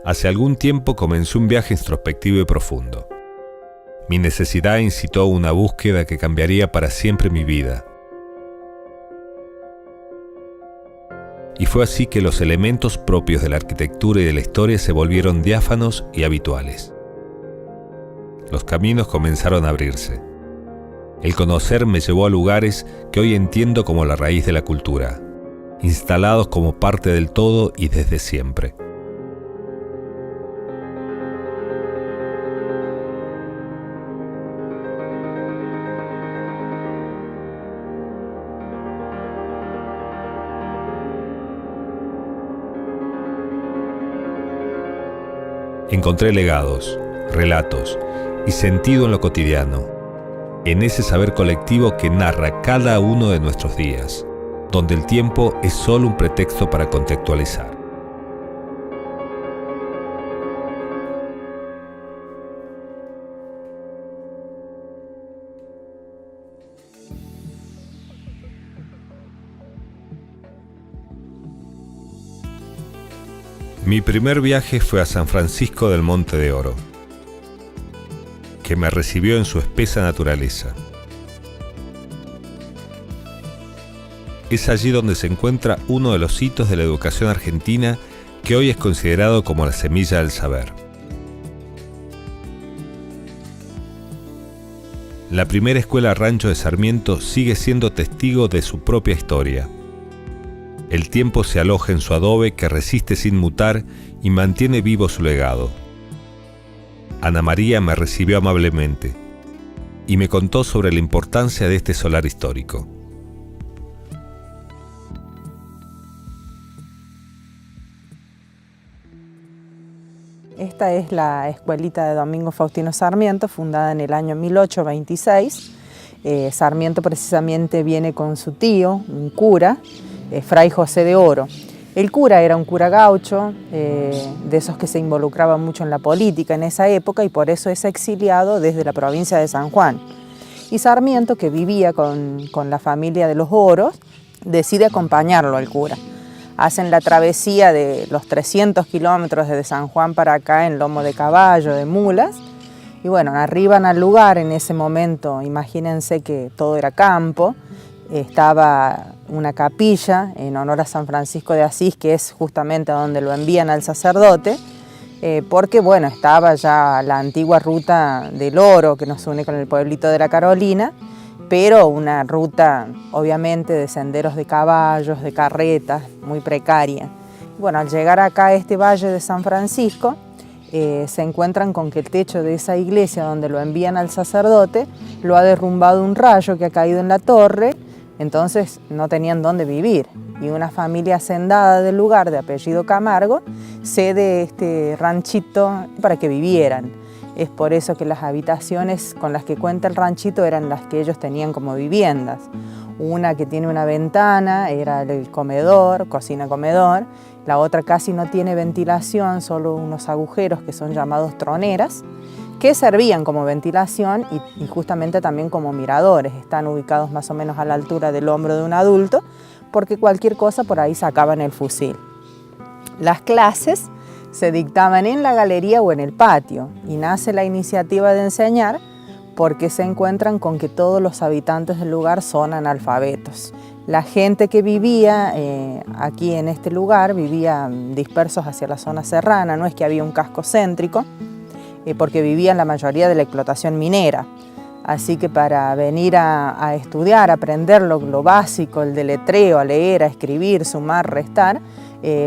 Hace algún tiempo comencé un viaje introspectivo y profundo. Mi necesidad incitó a una búsqueda que cambiaría para siempre mi vida. Y fue así que los elementos propios de la arquitectura y de la historia se volvieron diáfanos y habituales. Los caminos comenzaron a abrirse. El conocer me llevó a lugares que hoy entiendo como la raíz de la cultura, instalados como parte del todo y desde siempre. Encontré legados, relatos y sentido en lo cotidiano, en ese saber colectivo que narra cada uno de nuestros días, donde el tiempo es solo un pretexto para contextualizar. Mi primer viaje fue a San Francisco del Monte de Oro, que me recibió en su espesa naturaleza. Es allí donde se encuentra uno de los hitos de la educación argentina que hoy es considerado como la semilla del saber. La primera escuela rancho de Sarmiento sigue siendo testigo de su propia historia. El tiempo se aloja en su adobe que resiste sin mutar y mantiene vivo su legado. Ana María me recibió amablemente y me contó sobre la importancia de este solar histórico. Esta es la escuelita de Domingo Faustino Sarmiento, fundada en el año 1826. Sarmiento precisamente viene con su tío, un cura, Fray José de Oro. El cura era un cura gaucho, de esos que se involucraban mucho en la política en esa época y por eso es exiliado desde la provincia de San Juan. Y Sarmiento, que vivía con la familia de los Oros, decide acompañarlo al cura. Hacen la travesía de los 300 kilómetros desde San Juan para acá en lomo de caballo, de mulas. Y bueno, arriban al lugar en ese momento, imagínense que todo era campo. Estaba una capilla en honor a San Francisco de Asís, que es justamente donde lo envían al sacerdote, porque bueno, estaba ya la antigua ruta del oro que nos une con el pueblito de la Carolina, pero una ruta obviamente de senderos de caballos, de carretas, muy precaria. Bueno, al llegar acá a este valle de San Francisco, se encuentran con que el techo de esa iglesia donde lo envían al sacerdote lo ha derrumbado un rayo que ha caído en la torre. Entonces no tenían dónde vivir y una familia hacendada del lugar de apellido Camargo cede este ranchito para que vivieran. Es por eso que las habitaciones con las que cuenta el ranchito eran las que ellos tenían como viviendas. Una que tiene una ventana era el comedor, cocina-comedor. La otra casi no tiene ventilación, solo unos agujeros que son llamados troneras, que servían como ventilación y justamente también como miradores. Están ubicados más o menos a la altura del hombro de un adulto, porque cualquier cosa por ahí sacaban el fusil. Las clases se dictaban en la galería o en el patio, y nace la iniciativa de enseñar porque se encuentran con que todos los habitantes del lugar son analfabetos. La gente que vivía aquí en este lugar vivía dispersos hacia la zona serrana, no es que había un casco céntrico, porque vivían la mayoría de la explotación minera. Así que para venir a estudiar, a aprender lo básico, el deletreo, a leer, a escribir, sumar, restar,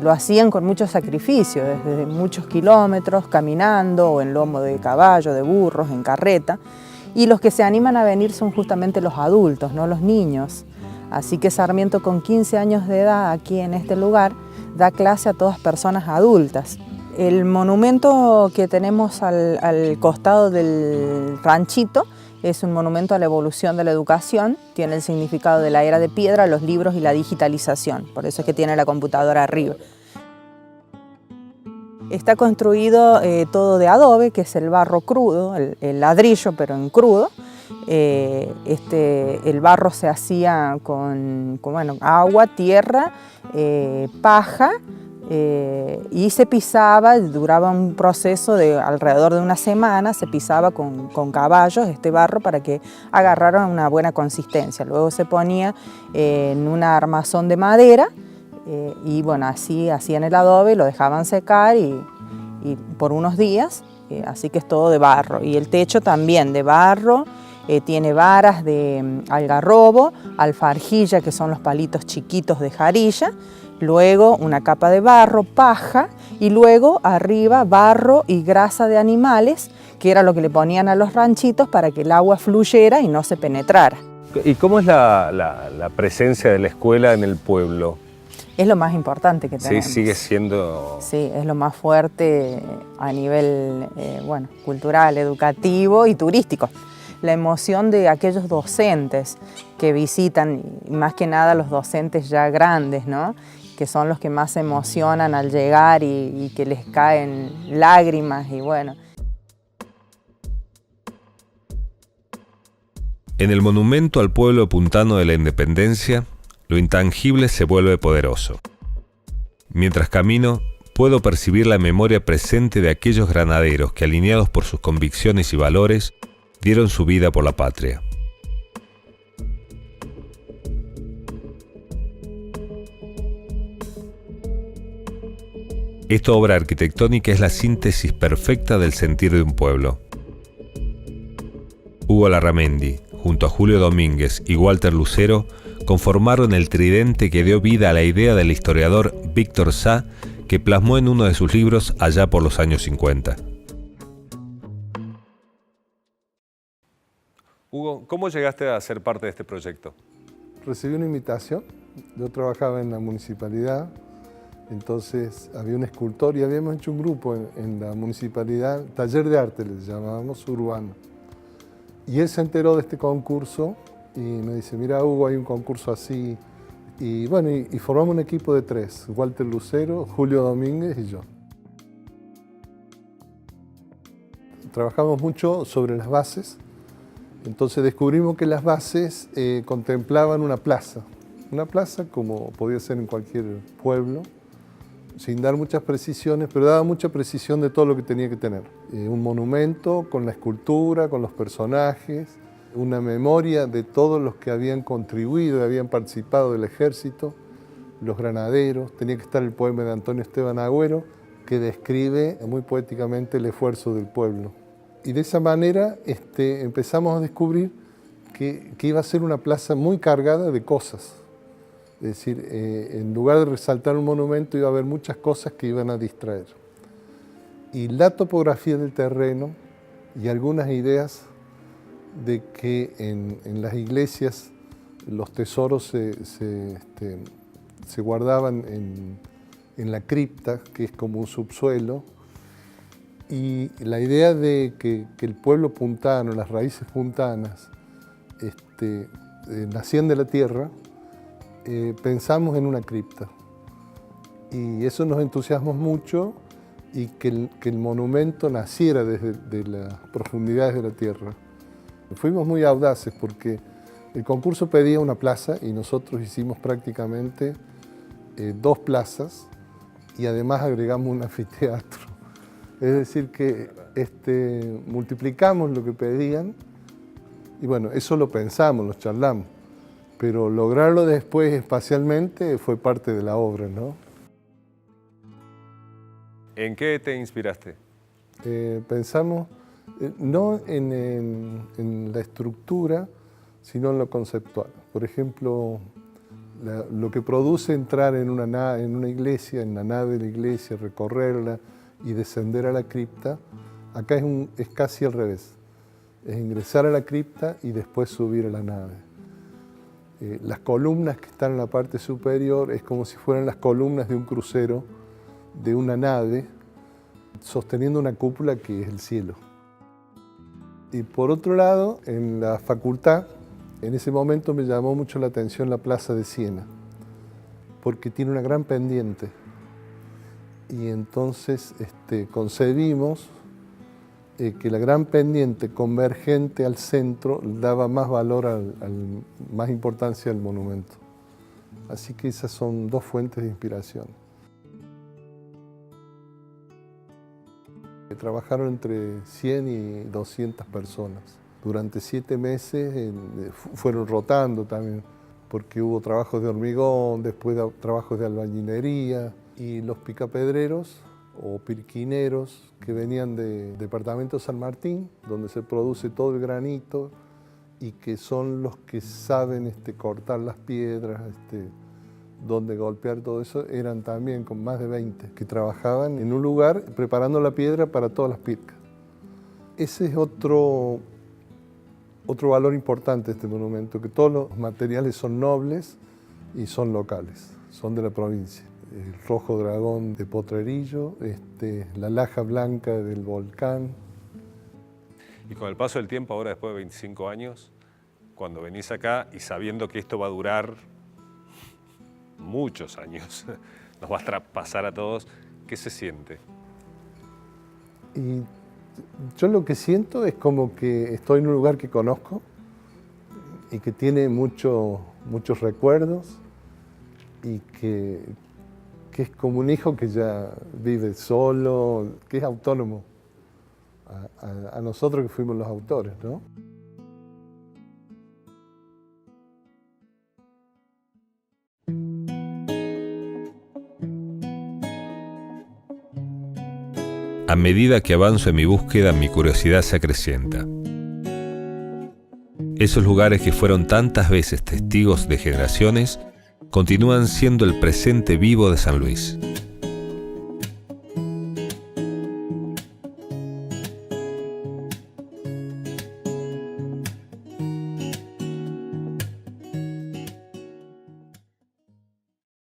lo hacían con mucho sacrificio, desde muchos kilómetros, caminando o en lomo de caballo, de burros, en carreta. Y los que se animan a venir son justamente los adultos, no los niños. Así que Sarmiento, con 15 años de edad, aquí en este lugar, da clase a todas personas adultas. El monumento que tenemos al costado del ranchito es un monumento a la evolución de la educación, tiene el significado de la era de piedra, los libros y la digitalización, por eso es que tiene la computadora arriba. Está construido todo de adobe, que es el barro crudo, el ladrillo pero en crudo. El barro se hacía con agua, tierra, paja, y se pisaba, duraba un proceso de alrededor de una semana, se pisaba con caballos este barro para que agarrara una buena consistencia. Luego se ponía en una armazón de madera y bueno, así hacían el adobe, lo dejaban secar y por unos días, así que es todo de barro. Y el techo también de barro, tiene varas de algarrobo, alfarjilla, que son los palitos chiquitos de jarilla, luego una capa de barro, paja, y luego arriba barro y grasa de animales, que era lo que le ponían a los ranchitos para que el agua fluyera y no se penetrara. ¿Y cómo es la presencia de la escuela en el pueblo? Es lo más importante que tenemos. Sí, sigue siendo... Sí, es lo más fuerte a nivel bueno, cultural, educativo y turístico. La emoción de aquellos docentes que visitan, y más que nada los docentes ya grandes, ¿no?, que son los que más se emocionan al llegar y que les caen lágrimas y bueno. En el monumento al pueblo puntano de la Independencia, lo intangible se vuelve poderoso. Mientras camino, puedo percibir la memoria presente de aquellos granaderos que, alineados por sus convicciones y valores, dieron su vida por la patria. Esta obra arquitectónica es la síntesis perfecta del sentir de un pueblo. Hugo Larramendi, junto a Julio Domínguez y Walter Lucero, conformaron el tridente que dio vida a la idea del historiador Víctor Sá, que plasmó en uno de sus libros allá por los años 50. Hugo, ¿cómo llegaste a ser parte de este proyecto? Recibí una invitación. Yo trabajaba en la municipalidad, entonces había un escultor y habíamos hecho un grupo en la municipalidad, taller de arte les llamábamos, urbano. Y él se enteró de este concurso y me dice, mira Hugo, hay un concurso así. Y bueno, y formamos un equipo de 3, Walter Lucero, Julio Domínguez y yo. Trabajamos mucho sobre las bases, entonces descubrimos que las bases contemplaban una plaza como podía ser en cualquier pueblo, sin dar muchas precisiones, pero daba mucha precisión de todo lo que tenía que tener. Un monumento con la escultura, con los personajes, una memoria de todos los que habían contribuido y habían participado del ejército, los granaderos. Tenía que estar el poema de Antonio Esteban Agüero, que describe muy poéticamente el esfuerzo del pueblo. Y de esa manera empezamos a descubrir que iba a ser una plaza muy cargada de cosas. Es decir, en lugar de resaltar un monumento iba a haber muchas cosas que iban a distraer. Y la topografía del terreno y algunas ideas de que en las iglesias los tesoros se guardaban en la cripta, que es como un subsuelo, y la idea de que el pueblo puntano, las raíces puntanas, nacían de la tierra, pensamos en una cripta. Y eso nos entusiasmó mucho y que el monumento naciera desde las profundidades de la tierra. Fuimos muy audaces porque el concurso pedía una plaza y nosotros hicimos prácticamente 2 plazas y además agregamos un anfiteatro. Es decir que multiplicamos lo que pedían y bueno, eso lo pensamos, lo charlamos, pero lograrlo después espacialmente fue parte de la obra, ¿no? ¿En qué te inspiraste? Pensamos no en la estructura, sino en lo conceptual. Por ejemplo, lo que produce entrar en una iglesia, en la nave de la iglesia, recorrerla y descender a la cripta, acá es casi al revés. Es ingresar a la cripta y después subir a la nave. Las columnas que están en la parte superior es como si fueran las columnas de un crucero, de una nave, sosteniendo una cúpula que es el cielo. Y por otro lado, en la facultad, en ese momento me llamó mucho la atención la Plaza de Siena, porque tiene una gran pendiente. Y entonces concebimos que la gran pendiente convergente al centro daba más valor, más importancia al monumento. Así que esas son 2 fuentes de inspiración. Trabajaron entre 100 y 200 personas. Durante 7 meses fueron rotando también, porque hubo trabajos de hormigón, después trabajos de albañilería, y los picapedreros o pirquineros que venían de Departamento San Martín, donde se produce todo el granito, y que son los que saben cortar las piedras, dónde golpear todo eso, eran también con más de 20 que trabajaban en un lugar preparando la piedra para todas las pircas. Ese es otro valor importante de este monumento, que todos los materiales son nobles y son locales, son de la provincia. El rojo dragón de Potrerillo, la laja blanca del volcán. Y con el paso del tiempo, ahora después de 25 años, cuando venís acá y sabiendo que esto va a durar muchos años, nos va a pasar a todos, ¿qué se siente? Y yo lo que siento es como que estoy en un lugar que conozco y que tiene muchos recuerdos, y que es como un hijo que ya vive solo, que es autónomo a nosotros que fuimos los autores, ¿no? A medida que avanzo en mi búsqueda, mi curiosidad se acrecienta. Esos lugares que fueron tantas veces testigos de generaciones continúan siendo el presente vivo de San Luis.